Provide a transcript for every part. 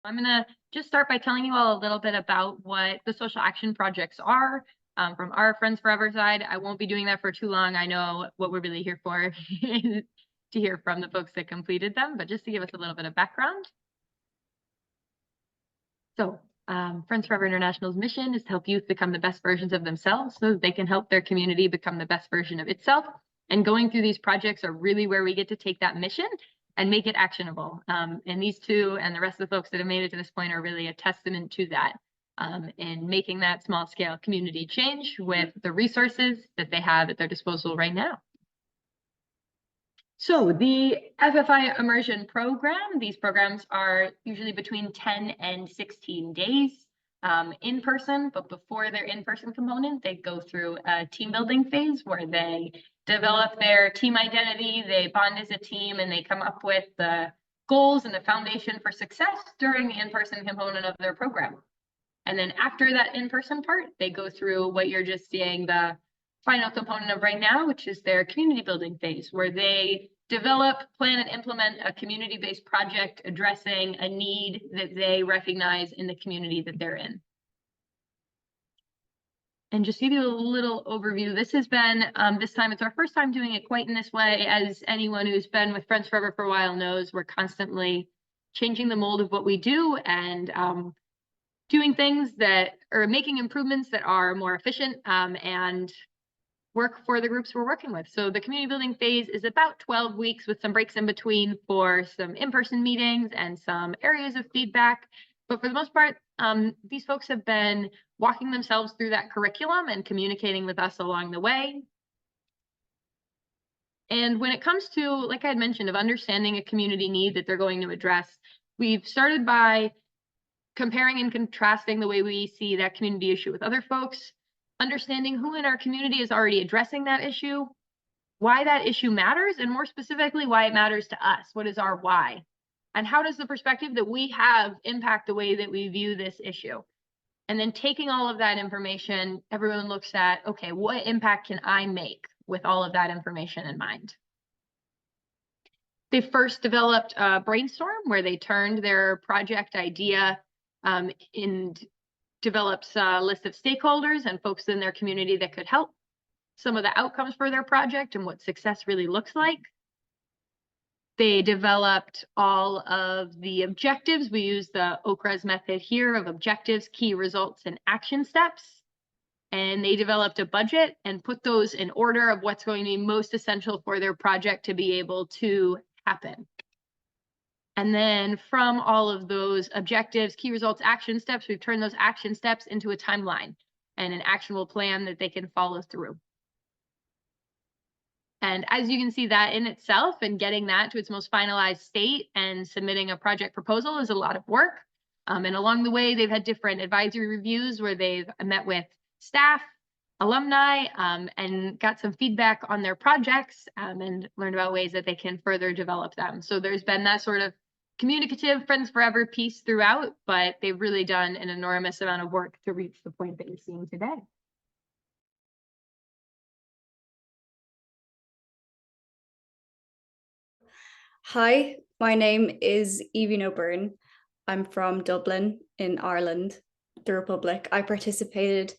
I'm going to just start by telling you all a little bit about what the social action projects are from our Friends Forever side. I won't be doing that for too long. I know what we're really here for is to hear from the folks that completed them, but just to give us a little bit of background. So Friends Forever International's mission is to help youth become the best versions of themselves so that they can help their community become the best version of itself. And going through these projects are really where we get to take that mission and make it actionable. And these two and the rest of the folks that have made it to this point are really a testament to that in making that small scale community change with the resources that they have at their disposal right now. So the FFI immersion program, these programs are usually between 10 and 16 days in person, but before their in-person component, they go through a team building phase where they develop their team identity, they bond as a team, and they come up with the goals and the foundation for success during the in-person component of their program. And then after that in-person part, they go through what you're just seeing the final component of right now, which is their community building phase, where they develop, plan, and implement a community-based project addressing a need that they recognize in the community that they're in. And just to give you a little overview, this has been, this time, it's our first time doing it quite in this way. As anyone who's been with Friends Forever for a while knows, we're constantly changing the mold of what we do and doing things that are making improvements that are more efficient and work for the groups we're working with. So the community building phase is about 12 weeks with some breaks in between for some in-person meetings and some areas of feedback. But for the most part, these folks have been walking themselves through that curriculum and communicating with us along the way. And when it comes to, like I had mentioned, of understanding a community need that they're going to address, we've started by comparing and contrasting the way we see that community issue with other folks, understanding who in our community is already addressing that issue, why that issue matters, and more specifically, why it matters to us. What is our why? And how does the perspective that we have impact the way that we view this issue? And then taking all of that information, everyone looks at, okay, what impact can I make with all of that information in mind? They first developed a brainstorm where they turned their project idea and develops a list of stakeholders and folks in their community that could help, some of the outcomes for their project and what success really looks like. They developed all of the objectives. We use the OCRA's method here of objectives, key results, and action steps. And they developed a budget and put those in order of what's going to be most essential for their project to be able to happen. And then from all of those objectives, key results, action steps, we've turned those action steps into a timeline and an actionable plan that they can follow through. And as you can see, that in itself and getting that to its most finalized state and submitting a project proposal is a lot of work. And along the way, they've had different advisory reviews where they've met with staff, alumni, and got some feedback on their projects and learned about ways that they can further develop them. So there's been that sort of communicative Friends Forever piece throughout, but they've really done an enormous amount of work to reach the point that you're seeing today. Hi, my name is Aoibhin. I'm from Dublin in Ireland, the Republic. I participated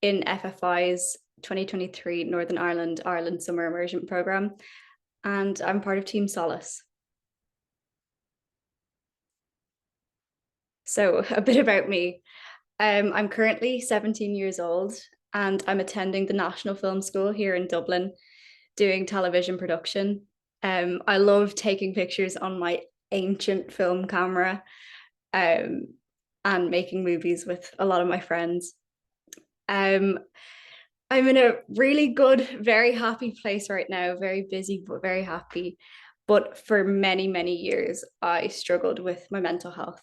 in FFI's 2023 Northern Ireland Summer Immersion Programme, and I'm part of Team Solace. So a bit about me. I'm currently 17 years old and I'm attending the National Film School here in Dublin, doing television production. I love taking pictures on my ancient film camera and making movies with a lot of my friends. I'm in a really good, very happy place right now, very busy, but very happy. But for many, many years, I struggled with my mental health.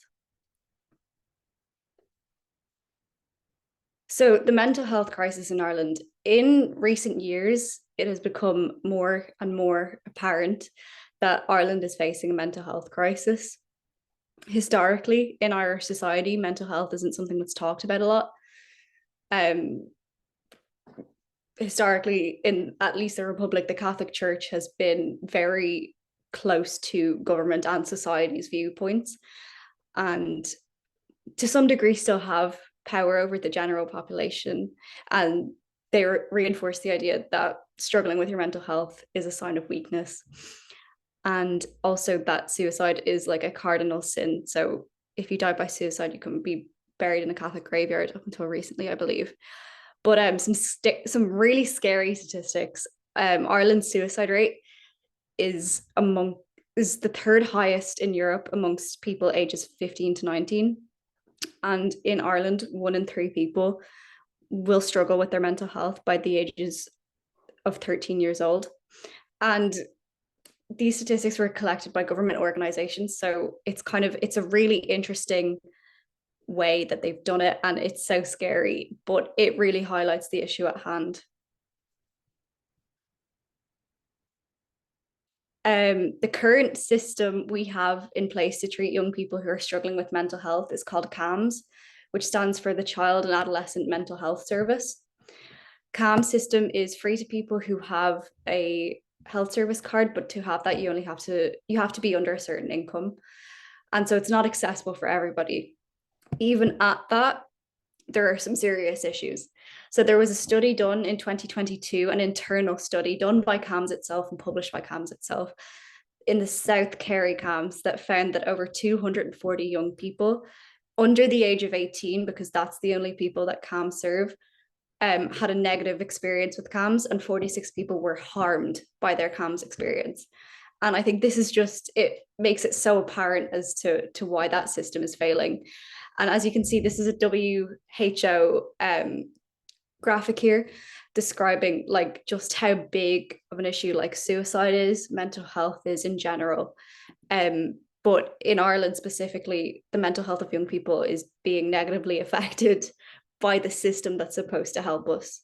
So the mental health crisis in Ireland, in recent years, it has become more and more apparent that Ireland is facing a mental health crisis. Historically, in our society, mental health isn't something that's talked about a lot. Historically, in at least the Republic, the Catholic Church has been very close to government and society's viewpoints. And to some degree still have power over the general population, and they reinforce the idea that struggling with your mental health is a sign of weakness, and also that suicide is like a cardinal sin. So if you die by suicide, you can be buried in a Catholic graveyard up until recently, I believe. But some really scary statistics. Ireland's suicide rate is the third highest in Europe amongst people ages 15 to 19. And in Ireland, 1 in 3 people will struggle with their mental health by the ages of 13 years old. And these statistics were collected by government organizations. So it's a really interesting way that they've done it. And it's so scary, but it really highlights the issue at hand. The current system we have in place to treat young people who are struggling with mental health is called CAMS, which stands for the Child and Adolescent Mental Health Service. CAMS system is free to people who have a health service card, but to have that, you have to be under a certain income. And so it's not accessible for everybody. Even at that, there are some serious issues. So there was a study done in 2022, an internal study done by CAMS itself and published by CAMS itself in the South Kerry CAMS, that found that over 240 young people under the age of 18, because that's the only people that CAMS serve, had a negative experience with CAMS, and 46 people were harmed by their CAMS experience. And I think this is it makes it so apparent as to why that system is failing. And as you can see, this is a WHO graphic here describing like just how big of an issue like suicide is, mental health is in general. But in Ireland specifically, the mental health of young people is being negatively affected by the system that's supposed to help us.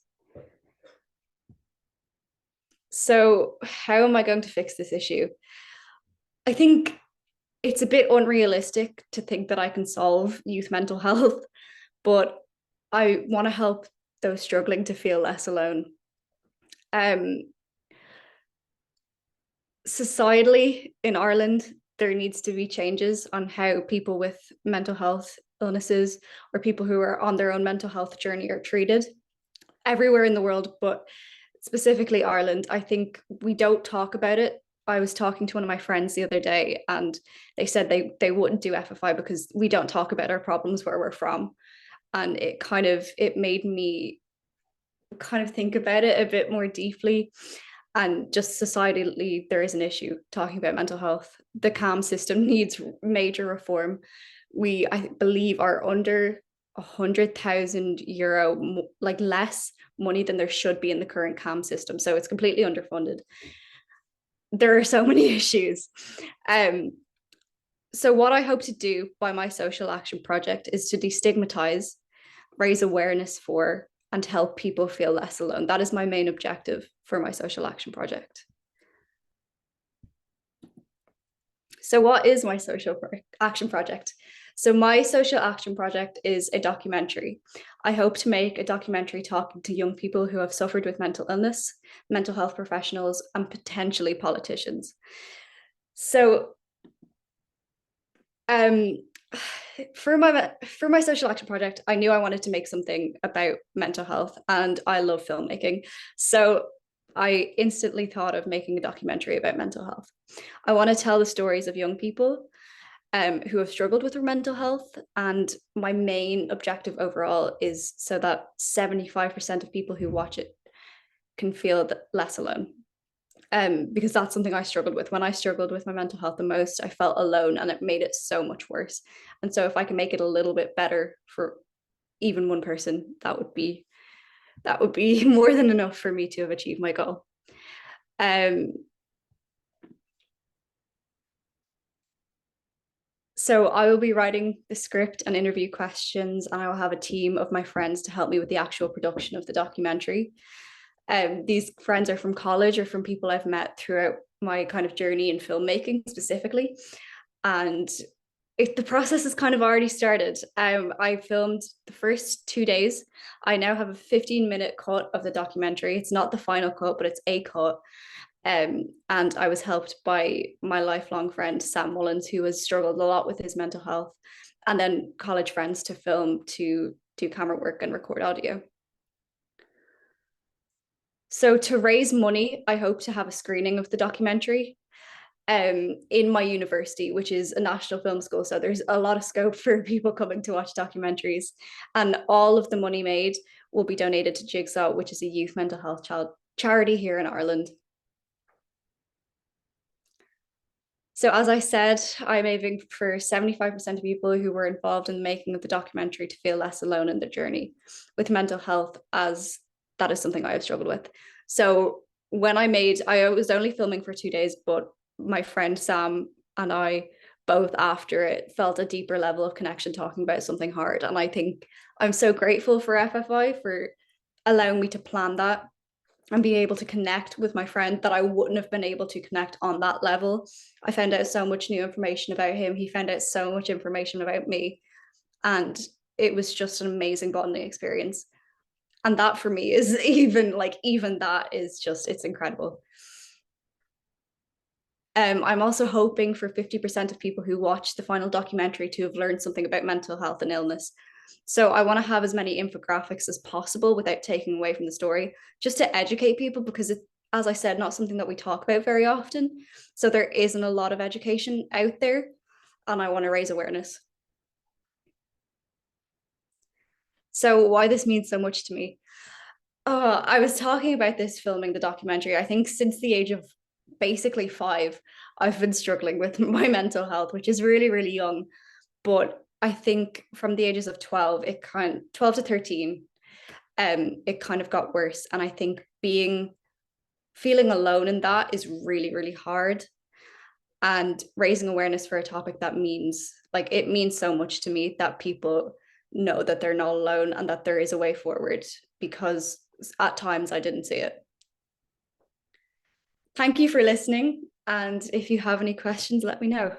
So how am I going to fix this issue? I think it's a bit unrealistic to think that I can solve youth mental health, but I want to help those struggling to feel less alone. Societally in Ireland, there needs to be changes on how people with mental health illnesses or people who are on their own mental health journey are treated everywhere in the world, but specifically Ireland. I think we don't talk about it. I was talking to one of my friends the other day, and they said they wouldn't do FFI because we don't talk about our problems where we're from. And it made me kind of think about it a bit more deeply. And just societally, there is an issue talking about mental health. The CAM system needs major reform. We, I believe, are under €100,000, like less money than there should be in the current CAM system. So it's completely underfunded. There are so many issues. So what I hope to do by my social action project is to destigmatize, raise awareness for, and help people feel less alone. That is my main objective for my social action project. So what is my social action project? So my social action project is a documentary. I hope to make a documentary talking to young people who have suffered with mental illness, mental health professionals, and potentially politicians. So for my social action project, I knew I wanted to make something about mental health, and I love filmmaking. So I instantly thought of making a documentary about mental health. I want to tell the stories of young people who have struggled with their mental health. And my main objective overall is so that 75% of people who watch it can feel less alone. Because that's something I struggled with. When I struggled with my mental health the most, I felt alone, and it made it so much worse. And so if I can make it a little bit better for even one person, that would be more than enough for me to have achieved my goal. So I will be writing the script and interview questions, and I will have a team of my friends to help me with the actual production of the documentary. These friends are from college or from people I've met throughout my kind of journey in filmmaking specifically. And the process has kind of already started. I filmed the first 2 days. I now have a 15-minute cut of the documentary. It's not the final cut, but it's a cut. And I was helped by my lifelong friend, Sam Mullins, who has struggled a lot with his mental health. and then college friends to film, to do camera work and record audio. So to raise money, I hope to have a screening of the documentary in my university, which is a national film school. So there's a lot of scope for people coming to watch documentaries. And all of the money made will be donated to Jigsaw, which is a youth mental health charity here in Ireland. So as I said, I'm aiming for 75% of people who were involved in the making of the documentary to feel less alone in their journey with mental health, as that is something I have struggled with. So when I was only filming for 2 days, but my friend Sam and I both after it felt a deeper level of connection talking about something hard. And I think I'm so grateful for FFI for allowing me to plan that and be able to connect with my friend that I wouldn't have been able to connect on that level. I found out so much new information about him. He found out so much information about me. And it was just an amazing bonding experience. And that for me is even that is just, it's incredible. I'm also hoping for 50% of people who watch the final documentary to have learned something about mental health and illness. So I want to have as many infographics as possible without taking away from the story, just to educate people, because it's, as I said, not something that we talk about very often. So there isn't a lot of education out there, and I want to raise awareness. So why this means so much to me. I was talking about this filming the documentary. I think since the age of basically 5, I've been struggling with my mental health, which is really, really young. But I think from the ages of 12, 12 to 13, it kind of got worse. And I think feeling alone in that is really, really hard. And raising awareness for a topic that means so much to me, that people know that they're not alone and that there is a way forward, because at times I didn't see it. Thank you for listening. And if you have any questions, let me know.